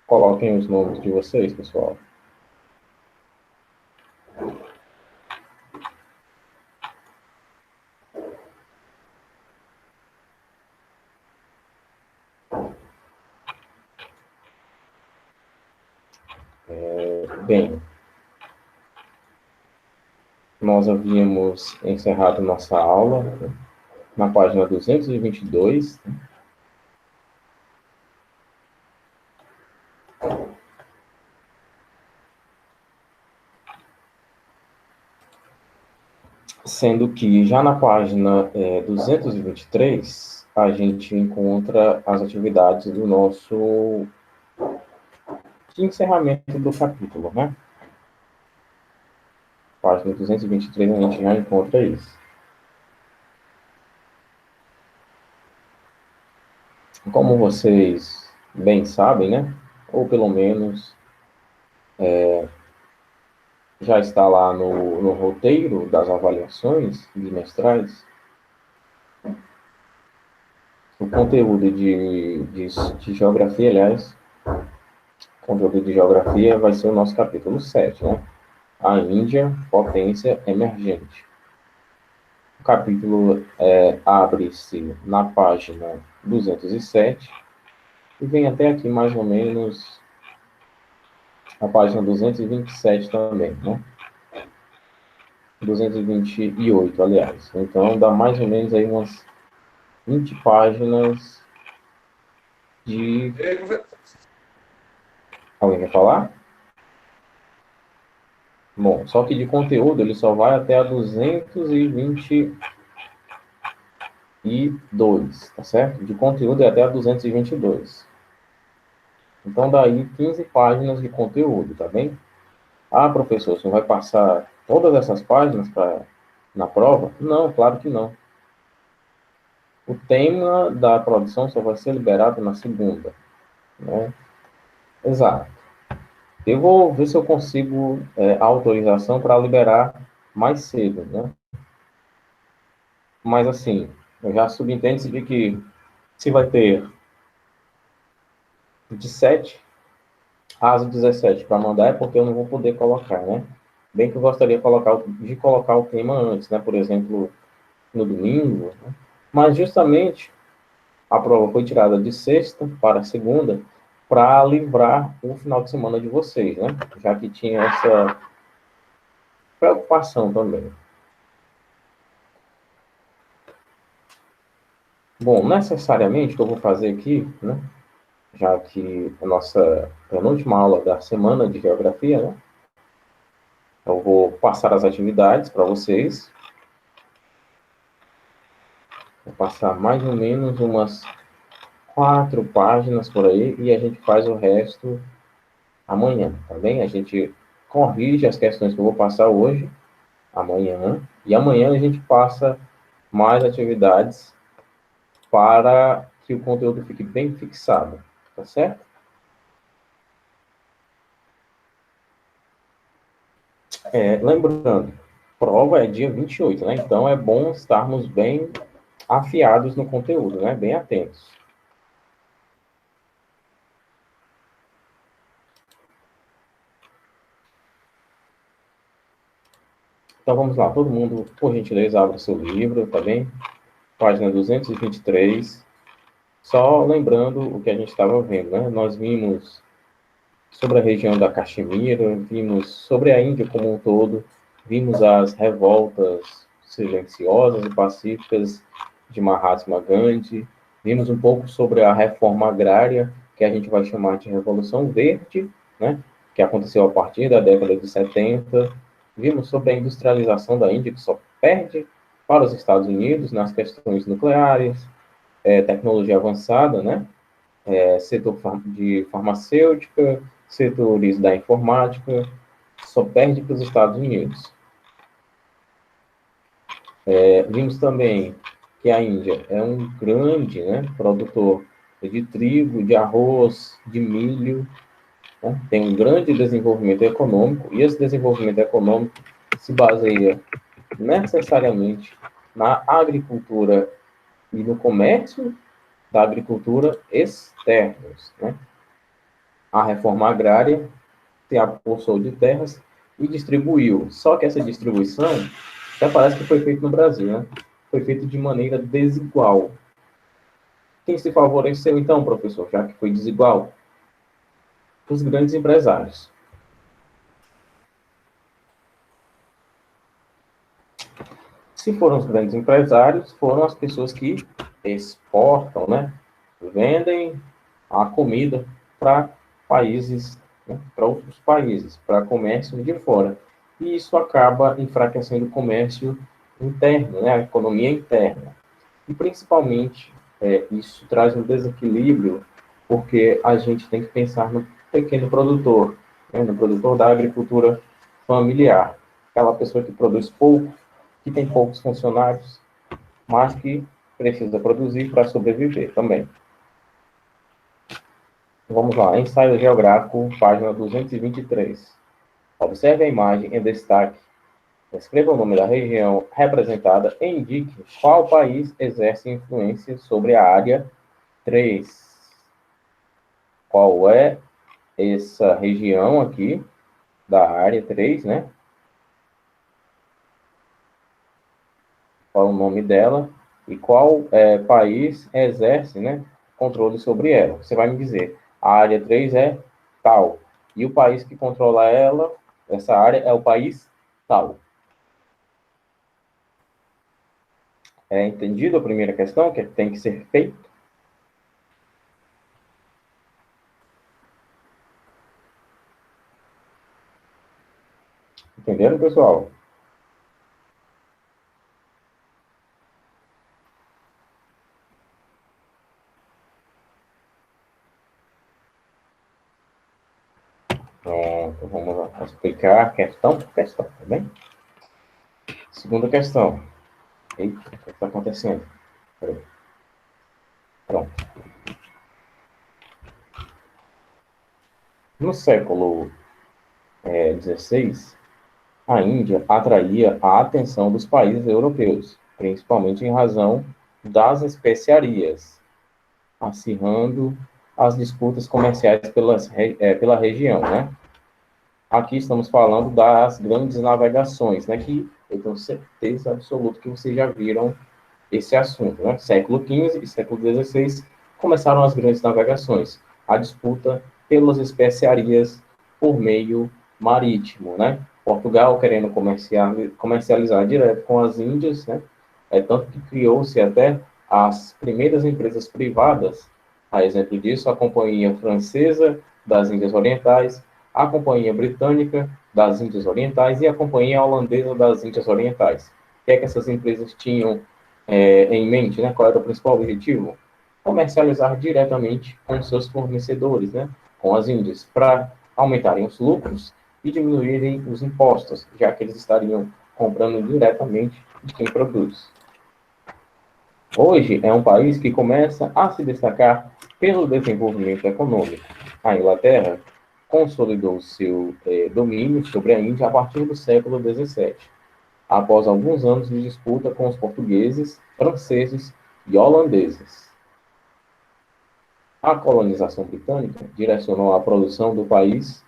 Coloquem os nomes de vocês, pessoal. Bem, nós havíamos encerrado nossa aula na página 222. Sendo que já na página 223, a gente encontra as atividades do nosso de encerramento do capítulo, né? Página 223, a gente já encontra isso. Como vocês bem sabem, né? Ou pelo menos já está lá no roteiro das avaliações bimestrais, o conteúdo de geografia, aliás, o conteúdo de geografia vai ser o nosso capítulo 7, né? A Índia, potência emergente. O capítulo abre-se na página 207 e vem até aqui mais ou menos a página 227 também, né? 228, aliás. Então, dá mais ou menos aí umas 20 páginas de... Alguém quer falar? Bom, só que de conteúdo ele só vai até a 222, tá certo? De conteúdo é até a 222. Então, daí 15 páginas de conteúdo, tá bem? Ah, professor, você não vai passar todas essas páginas na prova? Não, claro que não. O tema da produção só vai ser liberado na segunda, né? Exato. Eu vou ver se eu consigo a autorização para liberar mais cedo, né? Mas, assim, eu já subentende-se de que se vai ter de 7 às 17 para mandar, é porque eu não vou poder colocar, né? Bem que eu gostaria de colocar o tema antes, né? Por exemplo, no domingo, né? Mas, justamente, a prova foi tirada de sexta para segunda para livrar o final de semana de vocês, né? Já que tinha essa preocupação também. Bom, necessariamente o que eu vou fazer aqui, né? Já que a nossa penúltima aula da semana de geografia, né? Eu vou passar as atividades para vocês. Vou passar mais ou menos umas 4 páginas por aí e a gente faz o resto amanhã, tá bem? A gente corrige as questões que eu vou passar hoje, amanhã, e amanhã a gente passa mais atividades para que o conteúdo fique bem fixado, tá certo? Lembrando, prova é dia 28, né? Então é bom estarmos bem afiados no conteúdo, né? Bem atentos. Então vamos lá, todo mundo, por gentileza, abre o seu livro, tá bem? Página 223. Só lembrando o que a gente estava vendo, né? Nós vimos sobre a região da Caxemira, vimos sobre a Índia como um todo, vimos as revoltas silenciosas e pacíficas de Mahatma Gandhi, vimos um pouco sobre a reforma agrária, que a gente vai chamar de Revolução Verde, né? Que aconteceu a partir da década de 70, vimos sobre a industrialização da Índia, que só perde para os Estados Unidos nas questões nucleares, tecnologia avançada, né? Setor de farmacêutica, setores da informática, só perde para os Estados Unidos. Vimos também que a Índia é um grande, né, produtor de trigo, de arroz, de milho, né? Tem um grande desenvolvimento econômico, e esse desenvolvimento econômico se baseia necessariamente na agricultura e no comércio da agricultura externos, né? a reforma agrária, se apossou de terras e distribuiu. Só que essa distribuição, até parece que foi feita no Brasil, né? Foi feita de maneira desigual. Quem se favoreceu, então, professor, já que foi desigual? Os grandes empresários. Se foram os grandes empresários, foram as pessoas que exportam, né? Vendem a comida para países, né? Para outros países, para comércio de fora. E isso acaba enfraquecendo o comércio interno, né? A economia interna. E principalmente, isso traz um desequilíbrio, porque a gente tem que pensar no pequeno produtor, né? No produtor da agricultura familiar. Aquela pessoa que produz pouco, que tem poucos funcionários, mas que precisa produzir para sobreviver também. Vamos lá, ensaio geográfico, página 223. Observe a imagem em destaque. Escreva o nome da região representada e indique qual país exerce influência sobre a área 3. Qual é essa região aqui da área 3, né? Qual é o nome dela e qual país exerce, né, controle sobre ela. Você vai me dizer, a área 3 é tal, e o país que controla ela, essa área, é o país tal. É entendido a primeira questão, que tem que ser feito? Entenderam, pessoal? Pronto, vamos lá, explicar questão por questão, tá bem? Segunda questão. Eita, o que está acontecendo? Peraí. Pronto. No século XVI, a Índia atraía a atenção dos países europeus, principalmente em razão das especiarias, acirrando as disputas comerciais pela região, né? Aqui estamos falando das grandes navegações, né? Que eu tenho certeza absoluta que vocês já viram esse assunto, né? Século XV e século XVI começaram as grandes navegações, a disputa pelas especiarias por meio marítimo, né? Portugal querendo comercializar direto com as Índias, né? Tanto que criou-se até as primeiras empresas privadas, a exemplo disso, a Companhia Francesa das Índias Orientais, a Companhia Britânica das Índias Orientais e a Companhia Holandesa das Índias Orientais. O que é que essas empresas tinham em mente, né? Qual era o principal objetivo? Comercializar diretamente com seus fornecedores, né? Com as Índias, para aumentarem os lucros e diminuírem os impostos, já que eles estariam comprando diretamente de quem produz. Hoje é um país que começa a se destacar pelo desenvolvimento econômico. A Inglaterra consolidou seu domínio sobre a Índia a partir do século XVII, após alguns anos de disputa com os portugueses, franceses e holandeses. A colonização britânica direcionou a produção do país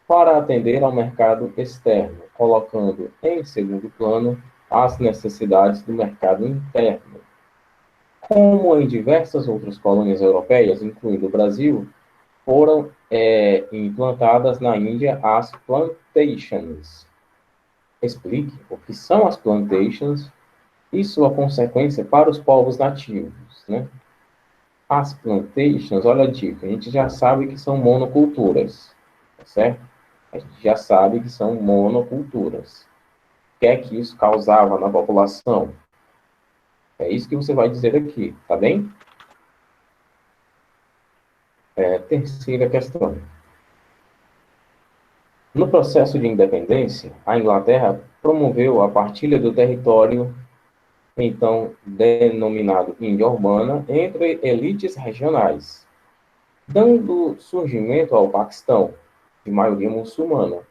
para atender ao mercado externo, colocando em segundo plano as necessidades do mercado interno. Como em diversas outras colônias europeias, incluindo o Brasil, foram implantadas na Índia as plantations. Explique o que são as plantations e sua consequência para os povos nativos, né? As plantations, olha a dica, a gente já sabe que são monoculturas, tá certo? A gente já sabe que são monoculturas. O que é que isso causava na população? É isso que você vai dizer aqui, tá bem? Terceira questão. No processo de independência, a Inglaterra promoveu a partilha do território, então denominado Índia Urbana, entre elites regionais, dando surgimento ao Paquistão, de maioria muçulmana.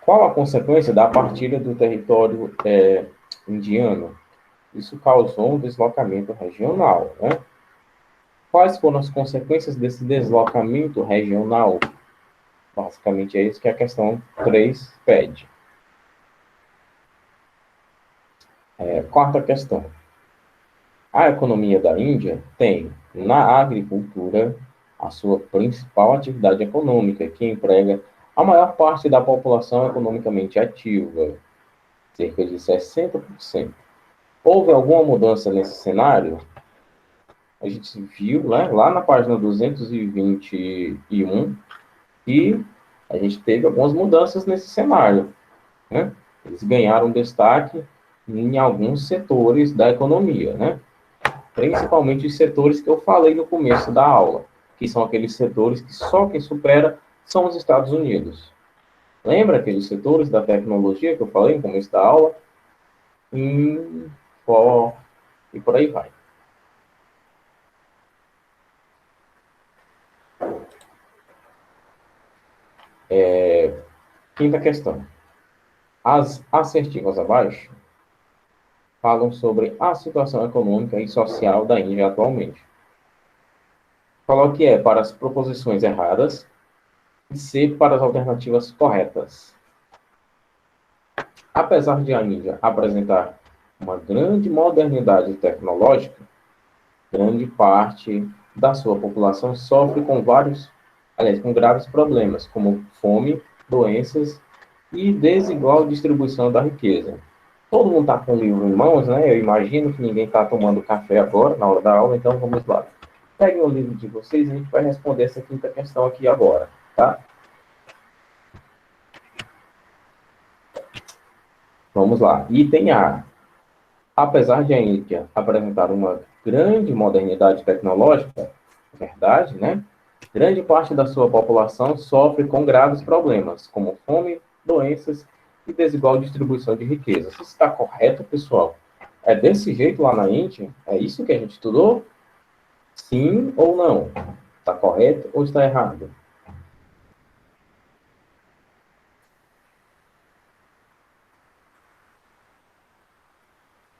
Qual a consequência da partilha do território indiano? Isso causou um deslocamento regional, né? Quais foram as consequências desse deslocamento regional? Basicamente é isso que a questão 3 pede. Quarta questão. A economia da Índia tem, na agricultura, a sua principal atividade econômica, que emprega a maior parte da população economicamente ativa, cerca de 60%. Houve alguma mudança nesse cenário? A gente viu, né, lá na página 221 que a gente teve algumas mudanças nesse cenário, né? Eles ganharam destaque em alguns setores da economia, né? Principalmente os setores que eu falei no começo da aula, que são aqueles setores que só quem supera são os Estados Unidos. Lembra aqueles setores da tecnologia que eu falei no começo da aula? Info, e por aí vai. Quinta questão. As assertivas abaixo falam sobre a situação econômica e social da Índia atualmente. Coloque para as proposições erradas e C para as alternativas corretas. Apesar de a Índia apresentar uma grande modernidade tecnológica, grande parte da sua população sofre com graves problemas, como fome, doenças e desigual distribuição da riqueza. Todo mundo está com o livro em mãos, né? Eu imagino que ninguém está tomando café agora, na hora da aula, então vamos lá. Peguem o livro de vocês e a gente vai responder essa quinta questão aqui agora, tá? Vamos lá. Item A. Apesar de a Índia apresentar uma grande modernidade tecnológica, verdade, né? Grande parte da sua população sofre com graves problemas, como fome, doenças e desigual distribuição de riqueza. Isso está correto, pessoal? É desse jeito lá na Índia? É isso que a gente estudou? Sim ou não? Está correto ou está errado?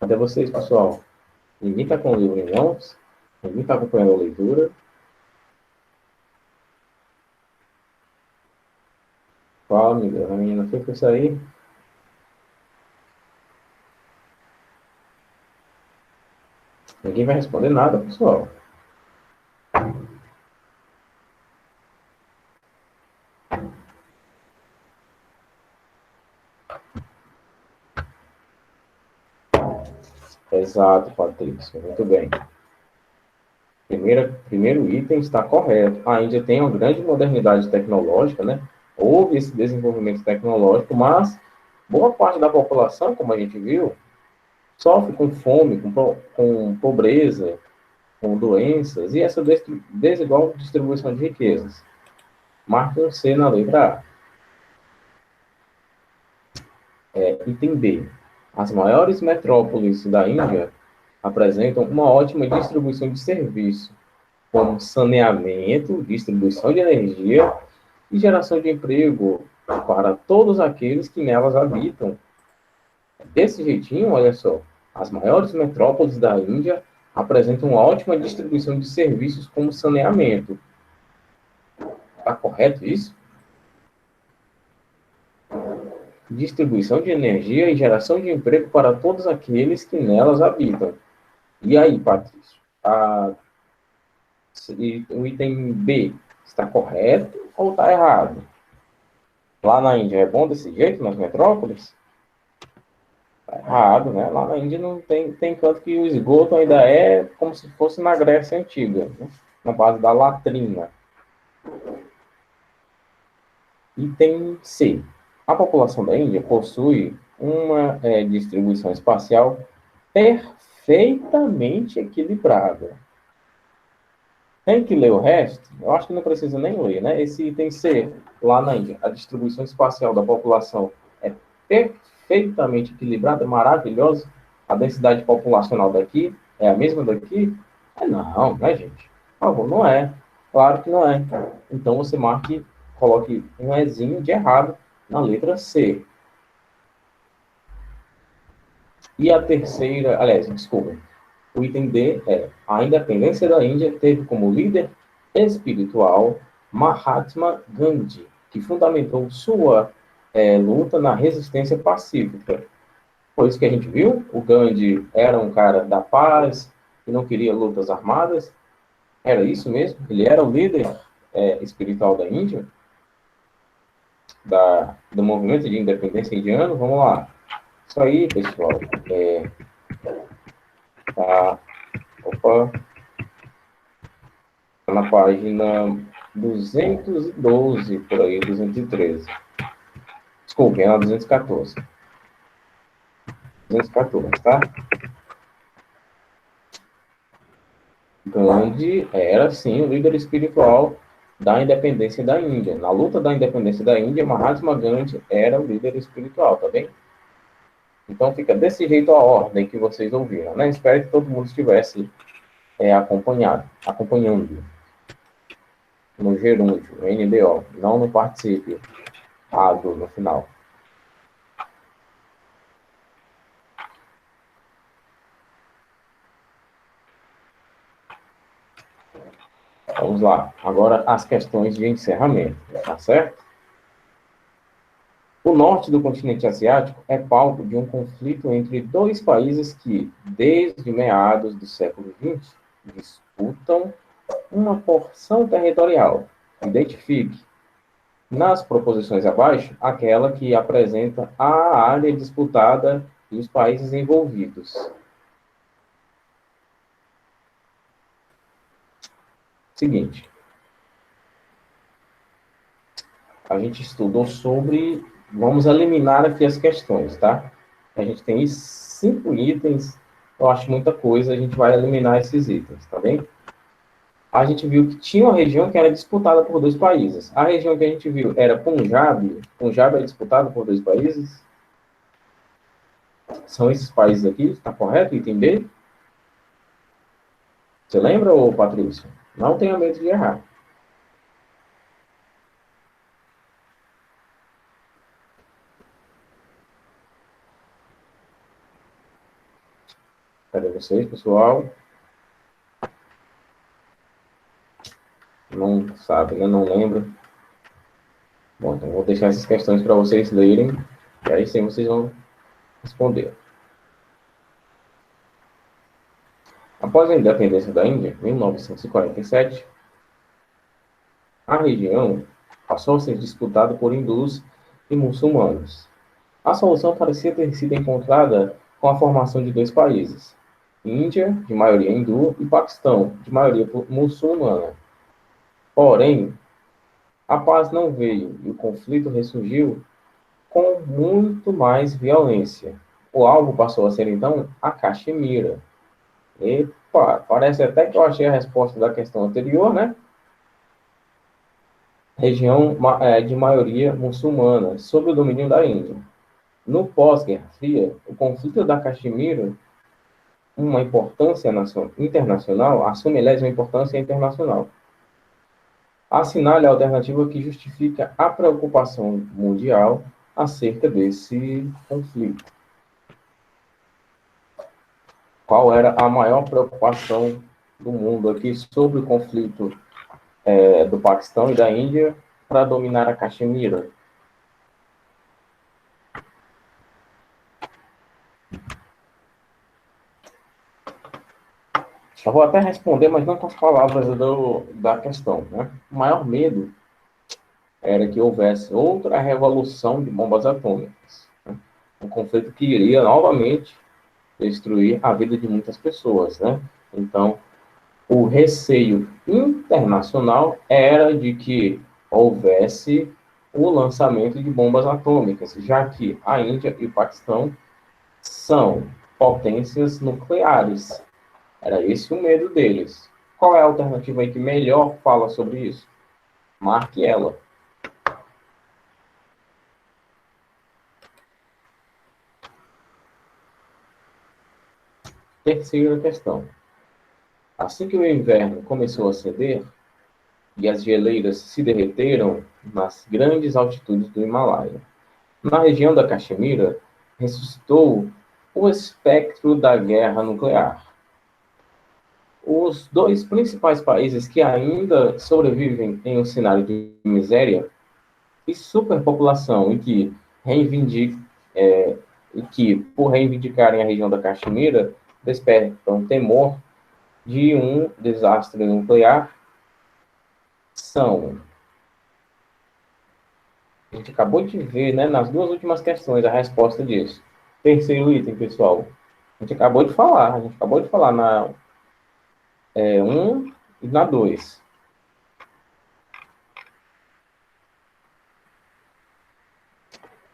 Cadê vocês, pessoal? Ninguém está com o livro em mãos? Ninguém está acompanhando a leitura? Fala, amiga. A menina foi com isso aí? Ninguém vai responder nada, pessoal. Exato, Patrícia. Muito bem. Primeiro item está correto. A Índia tem uma grande modernidade tecnológica, né? Houve esse desenvolvimento tecnológico, mas boa parte da população, como a gente viu, sofre com fome, com pobreza, com doenças e essa desigual distribuição de riquezas. Marque um C na letra A. Item B. As maiores metrópoles da Índia apresentam uma ótima distribuição de serviço, como saneamento, distribuição de energia e geração de emprego para todos aqueles que nelas habitam. Desse jeitinho, olha só, as maiores metrópoles da Índia apresentam uma ótima distribuição de serviços como saneamento. Está correto isso? Distribuição de energia e geração de emprego para todos aqueles que nelas habitam. E aí, Patrício? O item B está correto ou está errado? Lá na Índia é bom desse jeito, nas metrópoles? Está errado, né? Lá na Índia não tem canto que o esgoto ainda é como se fosse na Grécia Antiga, né? Na base da latrina. Item C. A população da Índia possui uma distribuição espacial perfeitamente equilibrada. Tem que ler o resto? Eu acho que não precisa nem ler, né? Esse item C, lá na Índia, a distribuição espacial da população é perfeitamente equilibrada, maravilhosa. A densidade populacional daqui é a mesma daqui? Não, né, gente? Por favor, não é. Claro que não é. Então, você coloque um Ezinho de errado na letra C. E a terceira, aliás, desculpa, o item D é: a independência da Índia teve como líder espiritual Mahatma Gandhi, que fundamentou sua luta na resistência pacífica. Foi isso que a gente viu. O Gandhi era um cara da paz, que não queria lutas armadas. Era isso mesmo? Ele era o líder espiritual da Índia, do movimento de independência indiano. Vamos lá. Isso aí, pessoal. Tá, opa, tá na página 212, por aí, 213. Desculpe, é na 214. 214, tá? Gandhi era, sim, o líder espiritual da independência da Índia. Na luta da independência da Índia, Mahatma Gandhi era o líder espiritual, tá bem? Então fica desse jeito a ordem que vocês ouviram, né? Espero que todo mundo estivesse acompanhando no gerúndio, NDO, não no particípio, ADO no final. Vamos lá. Agora as questões de encerramento, tá certo? O norte do continente asiático é palco de um conflito entre dois países que, desde meados do século XX, disputam uma porção territorial. Identifique, nas proposições abaixo, aquela que apresenta a área disputada e os países envolvidos. Seguinte, a gente estudou sobre... Vamos eliminar aqui as questões, tá? A gente tem 5 itens, eu acho muita coisa, a gente vai eliminar esses itens, tá bem? A gente viu que tinha uma região que era disputada por dois países. A região que a gente viu era Punjab. Punjab é disputada por dois países. São esses países aqui, está correto? Item B? Você lembra, ô Patrícia? Não tenha medo de errar. Cadê vocês, pessoal? Não sabe, né? Não lembra. Bom, então vou deixar essas questões para vocês lerem, e aí sim vocês vão responder. Após a independência da Índia, em 1947, a região passou a ser disputada por hindus e muçulmanos. A solução parecia ter sido encontrada com a formação de dois países: Índia, de maioria hindu, e Paquistão, de maioria muçulmana. Porém, a paz não veio e o conflito ressurgiu com muito mais violência. O alvo passou a ser, então, a Caxemira. Epa, parece até que eu achei a resposta da questão anterior, né? Região de maioria muçulmana, sob o domínio da Índia. No pós-Guerra Fria, o conflito da Caxemira, uma importância internacional, assume, aliás, uma importância internacional. Assinale a alternativa que justifica a preocupação mundial acerca desse conflito. Qual era a maior preocupação do mundo aqui sobre o conflito do Paquistão e da Índia para dominar a Caxemira? Eu vou até responder, mas não com as palavras da questão, né? O maior medo era que houvesse outra revolução de bombas atômicas, né? Um conflito que iria novamente destruir a vida de muitas pessoas, né? Então, o receio internacional era de que houvesse o lançamento de bombas atômicas, já que a Índia e o Paquistão são potências nucleares. Era esse o medo deles. Qual é a alternativa aí que melhor fala sobre isso? Marque ela. Terceira questão. Assim que o inverno começou a ceder e as geleiras se derreteram nas grandes altitudes do Himalaia, na região da Caxemira ressuscitou o espectro da guerra nuclear. Os dois principais países que ainda sobrevivem em um cenário de miséria e superpopulação, e que, por reivindicarem a região da Caxemira, despertam temor de um desastre nuclear, são. A gente acabou de ver, né, nas duas últimas questões, a resposta disso. Terceiro item, pessoal. A gente acabou de falar na 1 e na 2.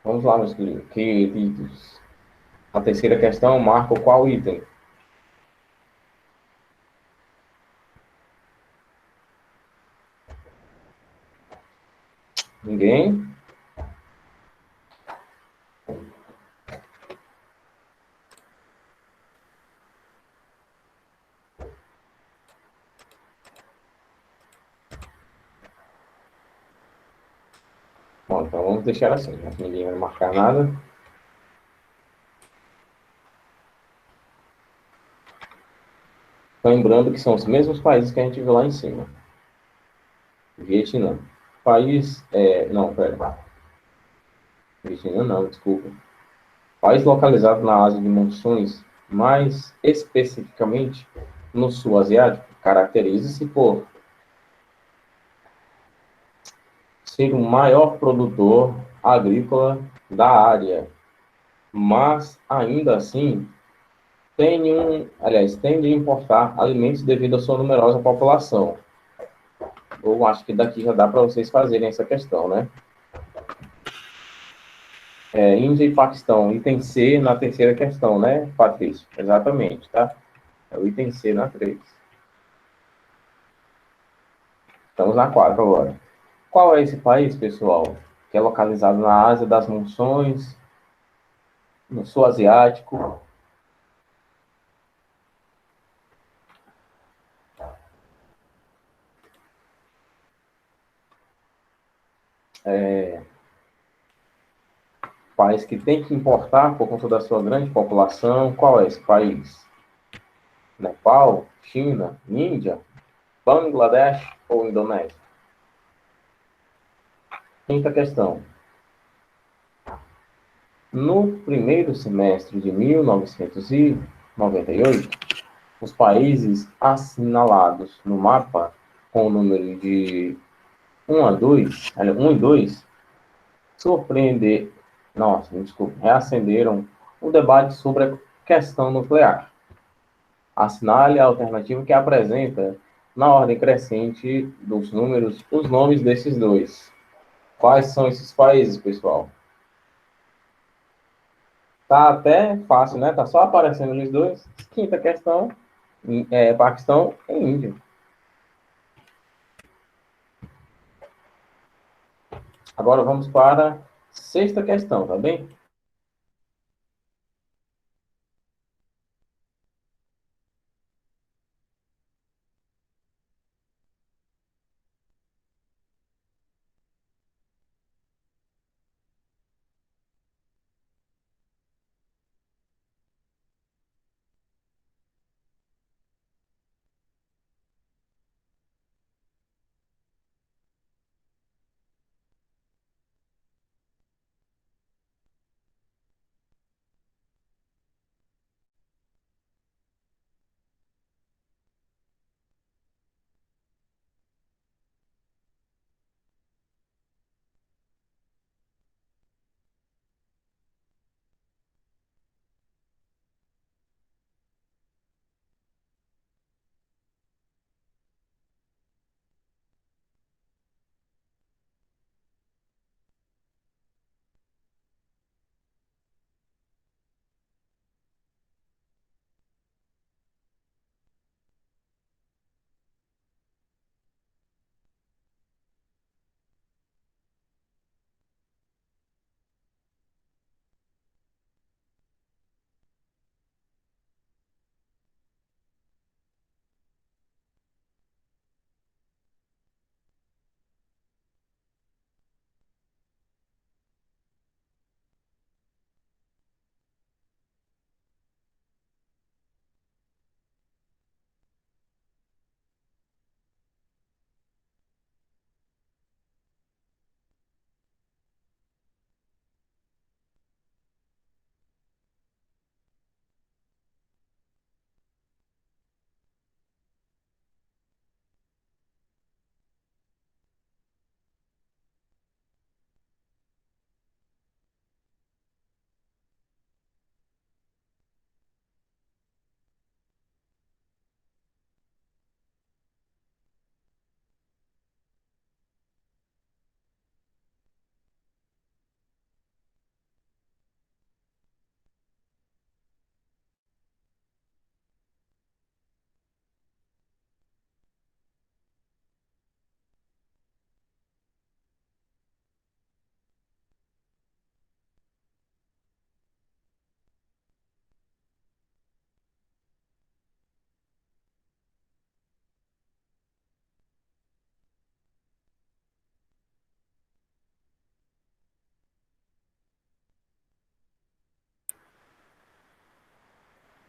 Vamos lá, meus queridos. A terceira questão marca qual item? Ninguém? Bom, então vamos deixar assim, já que ninguém vai marcar nada. Lembrando que são os mesmos países que a gente viu lá em cima. Vietnã. País. Não, pera. Vietnã não, desculpa. País localizado na Ásia de monções, mais especificamente no sul asiático, caracteriza-se por ser o maior produtor agrícola da área, mas ainda assim tende a importar alimentos devido à sua numerosa população. Eu acho que daqui já dá para vocês fazerem essa questão, né? Índia e Paquistão, item C na terceira questão, né, Patrícia? Exatamente, tá? É o item C na 3. Estamos na 4 agora. Qual é esse país, pessoal? Que é localizado na Ásia das Monções, no sul asiático. País que tem que importar por conta da sua grande população. Qual é esse país? Nepal, China, Índia, Bangladesh ou Indonésia? Quinta questão. No primeiro semestre de 1998, os países assinalados no mapa com o número de 1 a 2, 1 e 2, surpreender, nossa, desculpa, reacenderam o debate sobre a questão nuclear. Assinale a alternativa que apresenta, na ordem crescente dos números, os nomes desses dois. Quais são esses países, pessoal? Tá até fácil, né? Tá só aparecendo os dois. Quinta questão, Paquistão e Índia. Agora vamos para a sexta questão, tá bem?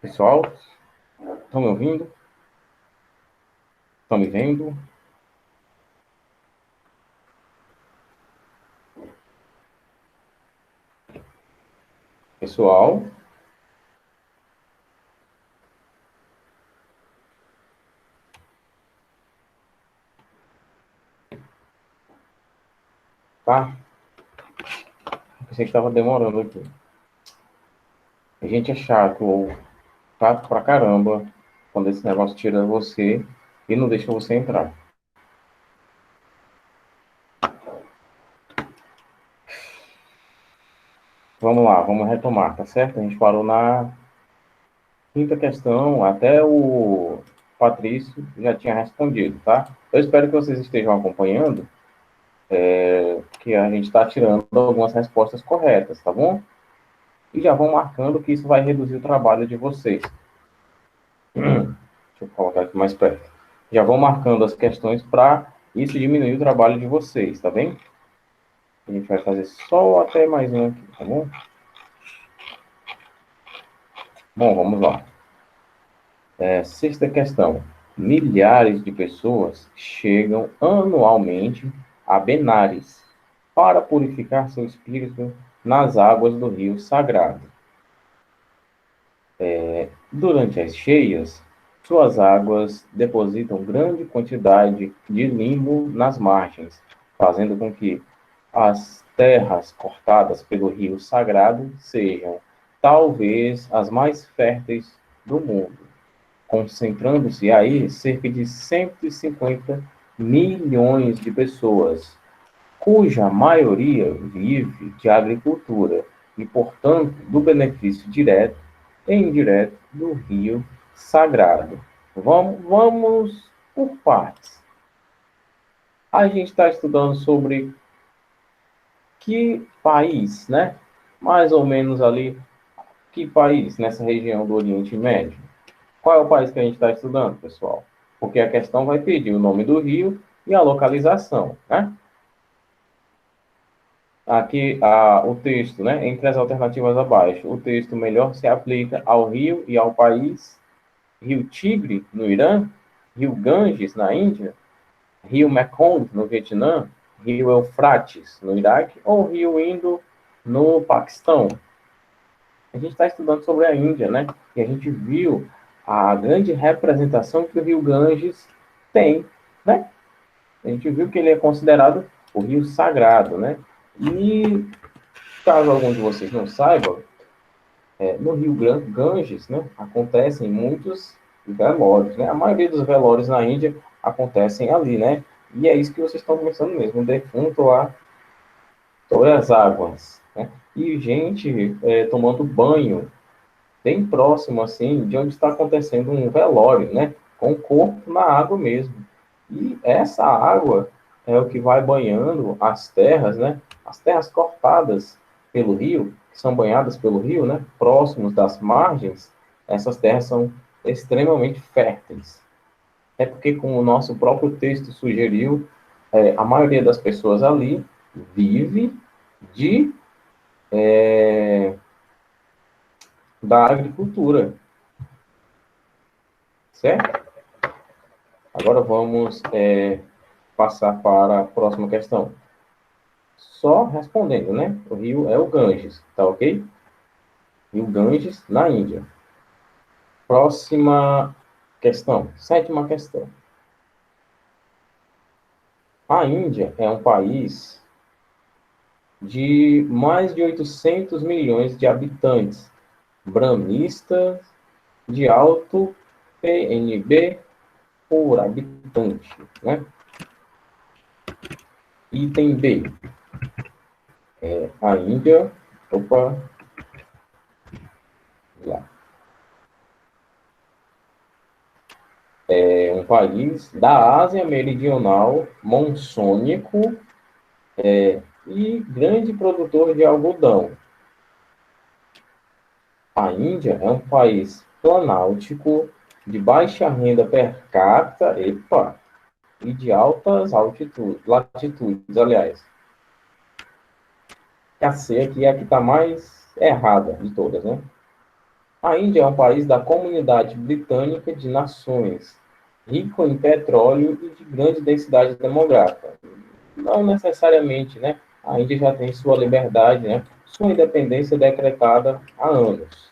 Pessoal, estão me ouvindo? Estão me vendo? Pessoal, tá? Pensei que estava demorando aqui. A gente é chato, ou chato pra caramba, quando esse negócio tira você e não deixa você entrar. Vamos lá, vamos retomar, tá certo? A gente parou na quinta questão, até o Patrício já tinha respondido, tá? Eu espero que vocês estejam acompanhando, que a gente está tirando algumas respostas corretas, tá bom? E já vão marcando que isso vai reduzir o trabalho de vocês. Deixa eu colocar aqui mais perto. Já vão marcando as questões para isso diminuir o trabalho de vocês, tá bem? A gente vai fazer só até mais um aqui, tá bom? Bom, vamos lá. Sexta questão. Milhares de pessoas chegam anualmente a Benares para purificar seu espírito nas águas do rio sagrado. Durante as cheias, suas águas depositam grande quantidade de limo nas margens, fazendo com que as terras cortadas pelo rio sagrado sejam talvez as mais férteis do mundo, concentrando-se aí cerca de 150 milhões de pessoas, cuja maioria vive de agricultura e, portanto, do benefício direto e indireto do rio sagrado. Vamos por partes. A gente está estudando sobre que país, né? Mais ou menos ali, que país nessa região do Oriente Médio? Qual é o país que a gente está estudando, pessoal? Porque a questão vai pedir o nome do rio e a localização, né? Aqui o texto, né? Entre as alternativas abaixo, o texto melhor se aplica ao rio e ao país: Rio Tigre, no Irã, Rio Ganges, na Índia, Rio Mekong, no Vietnã, Rio Eufrates, no Iraque, ou Rio Indo, no Paquistão. A gente está estudando sobre a Índia, né? E a gente viu a grande representação que o Rio Ganges tem, né? A gente viu que ele é considerado o rio sagrado, né? E caso algum de vocês não saiba, no Rio Ganges, né, acontecem muitos velórios, né? A maioria dos velórios na Índia acontecem ali, né? E é isso que vocês estão pensando mesmo, um defunto lá sobre as águas, né? E gente tomando banho bem próximo, assim, de onde está acontecendo um velório, né? Com o corpo na água mesmo. E essa água é o que vai banhando as terras, né? As terras cortadas pelo rio, que são banhadas pelo rio, né? Próximos das margens, essas terras são extremamente férteis. É porque, como o nosso próprio texto sugeriu, a maioria das pessoas ali vive de, da agricultura, certo? Agora vamos passar para a próxima questão. Só respondendo, né? O rio é o Ganges, tá ok? Rio Ganges, na Índia. Próxima questão, sétima questão. A Índia é um país de mais de 800 milhões de habitantes, brahmistas, de alto PNB por habitante, né? Item B. A Índia, opa, lá. É um país da Ásia Meridional, monsônico, e grande produtor de algodão. A Índia é um país planáltico, de baixa renda per capita, e de altas latitudes, aliás. A C aqui é a que está mais errada de todas, né? A Índia é um país da Comunidade Britânica de Nações, rico em petróleo e de grande densidade demográfica. Não necessariamente, né? A Índia já tem sua liberdade, né? Sua independência decretada há anos.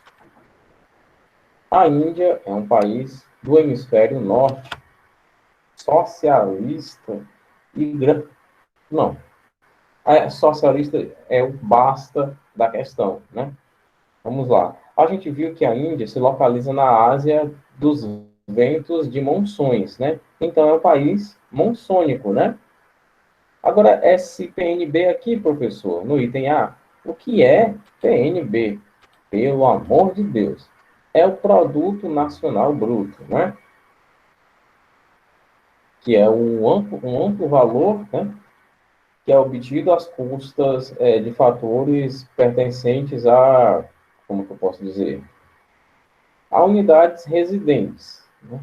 A Índia é um país do hemisfério norte, socialista e não, socialista é o basta da questão, né? Vamos lá. A gente viu que a Índia se localiza na Ásia dos ventos de monções, né? Então é um país monsônico, né? Agora, esse PNB aqui, professor, no item A, o que é PNB? Pelo amor de Deus. É o Produto Nacional Bruto, né? Que é um amplo valor, né? Que é obtido às custas de fatores pertencentes a, como que eu posso dizer, a unidades residentes, né?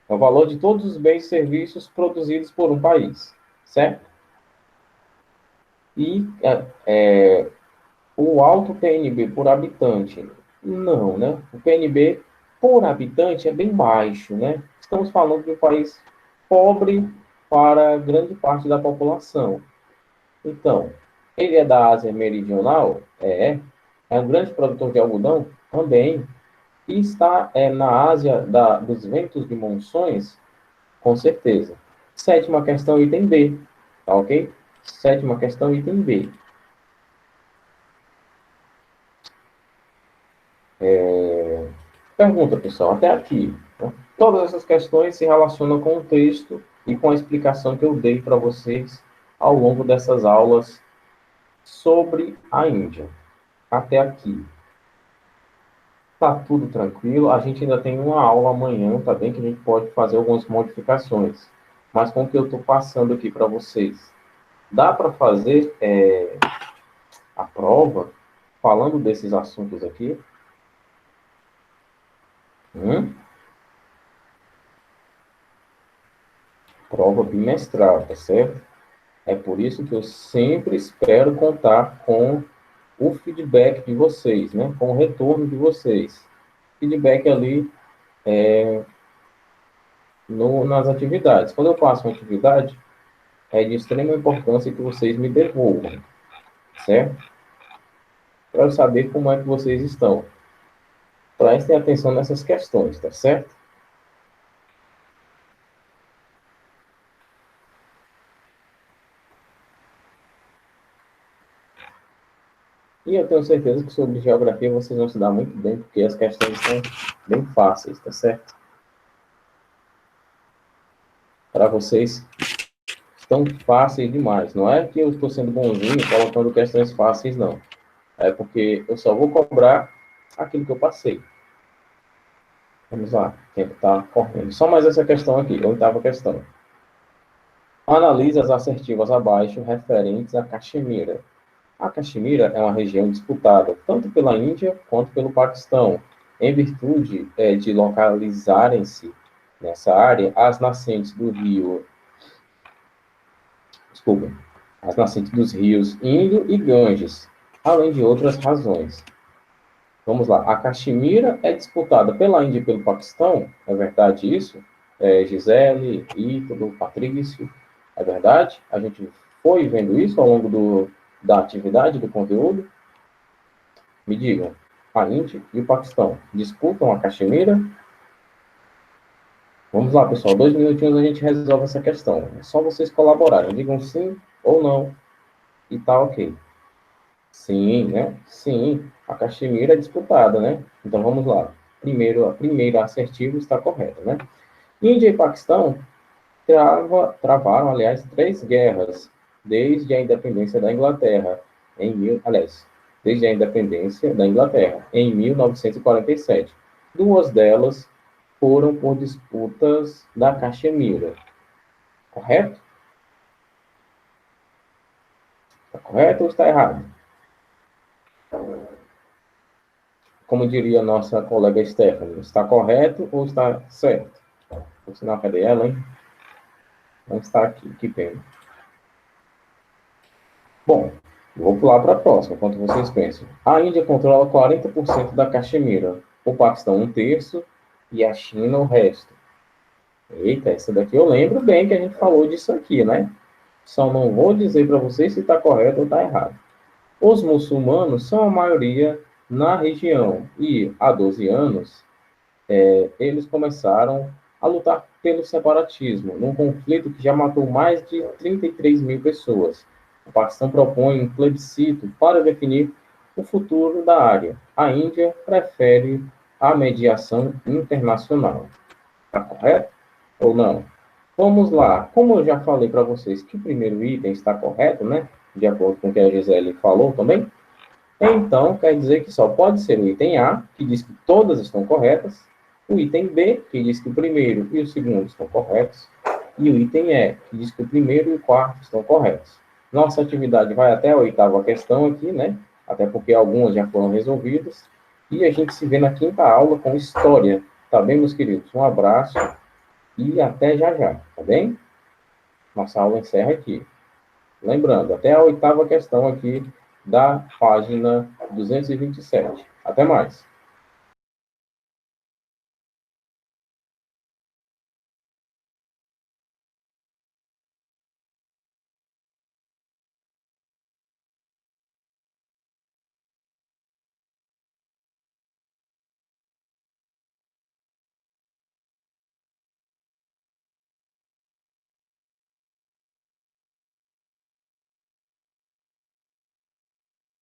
É o valor de todos os bens e serviços produzidos por um país, certo? E o alto PNB por habitante, não, né? O PNB por habitante é bem baixo, né? Estamos falando de um país pobre para grande parte da população. Então, ele é da Ásia Meridional? É um grande produtor de algodão? Também. E está na Ásia dos ventos de monções? Com certeza. Sétima questão, item B. Tá ok? Sétima questão, item B. Pergunta, pessoal, até aqui. Né? Todas essas questões se relacionam com o texto e com a explicação que eu dei para vocês ao longo dessas aulas sobre a Índia. Até aqui. Tá tudo tranquilo. A gente ainda tem uma aula amanhã, tá bem? Que a gente pode fazer algumas modificações. Mas com o que eu estou passando aqui para vocês, dá para fazer a prova falando desses assuntos aqui? Prova bimestral, tá certo? É por isso que eu sempre espero contar com o feedback de vocês, né? Com o retorno de vocês. Feedback ali nas atividades. Quando eu passo uma atividade, é de extrema importância que vocês me devolvam, certo? Para eu saber como é que vocês estão. Prestem atenção nessas questões, tá certo? E eu tenho certeza que sobre geografia vocês vão se dar muito bem, porque as questões são bem fáceis, tá certo? Para vocês, estão fáceis demais. Não é que eu estou sendo bonzinho colocando questões fáceis, não. É porque eu só vou cobrar aquilo que eu passei. Vamos lá, quem está correndo. Só mais essa questão aqui, oitava questão. Analise as assertivas abaixo referentes a Caxemira. A Caxemira é uma região disputada tanto pela Índia quanto pelo Paquistão, em virtude de localizarem-se nessa área as nascentes do rio, desculpa, as nascentes dos rios Indo e Ganges, além de outras razões. Vamos lá, a Caxemira é disputada pela Índia e pelo Paquistão, é verdade isso? Gisele, Ítalo, Patrício, é verdade? A gente foi vendo isso ao longo da atividade, do conteúdo? Me digam, a Índia e o Paquistão disputam a Caxemira? Vamos lá, pessoal, 2 minutinhos a gente resolve essa questão. É só vocês colaborarem, digam sim ou não, e tá ok. Sim, né? Sim, a Caxemira é disputada, né? Então vamos lá. A primeira assertiva está correta, né? Índia e Paquistão travaram, aliás, 3 guerras desde a independência da Inglaterra, desde a independência da Inglaterra, em 1947. 2 delas foram por disputas da Caxemira. Correto? Está correto ou está errado? Como diria a nossa colega Stephanie, está correto ou está certo? Por sinal, cadê ela, hein? Não está aqui, que pena. Bom, vou pular para a próxima, enquanto vocês pensam. A Índia controla 40% da Caxemira. O Paquistão, 1/3, e a China, o resto. Eita, essa daqui eu lembro bem que a gente falou disso aqui, né? Só não vou dizer para vocês se está correto ou está errado. Os muçulmanos são a maioria na região e há 12 anos eles começaram a lutar pelo separatismo, num conflito que já matou mais de 33 mil pessoas. A Paquistão propõe um plebiscito para definir o futuro da área. A Índia prefere a mediação internacional. Está correto ou não? Vamos lá. Como eu já falei para vocês que o primeiro item está correto, né? De acordo com o que a Gisele falou também. Então, quer dizer que só pode ser o item A, que diz que todas estão corretas, o item B, que diz que o primeiro e o segundo estão corretos, e o item E, que diz que o primeiro e o quarto estão corretos. Nossa atividade vai até a 8ª questão aqui, né? Até porque algumas já foram resolvidas. E a gente se vê na 5ª aula com história. Tá bem, meus queridos? Um abraço e até já já, tá bem? Nossa aula encerra aqui. Lembrando, até a 8ª questão aqui da página 227. Até mais.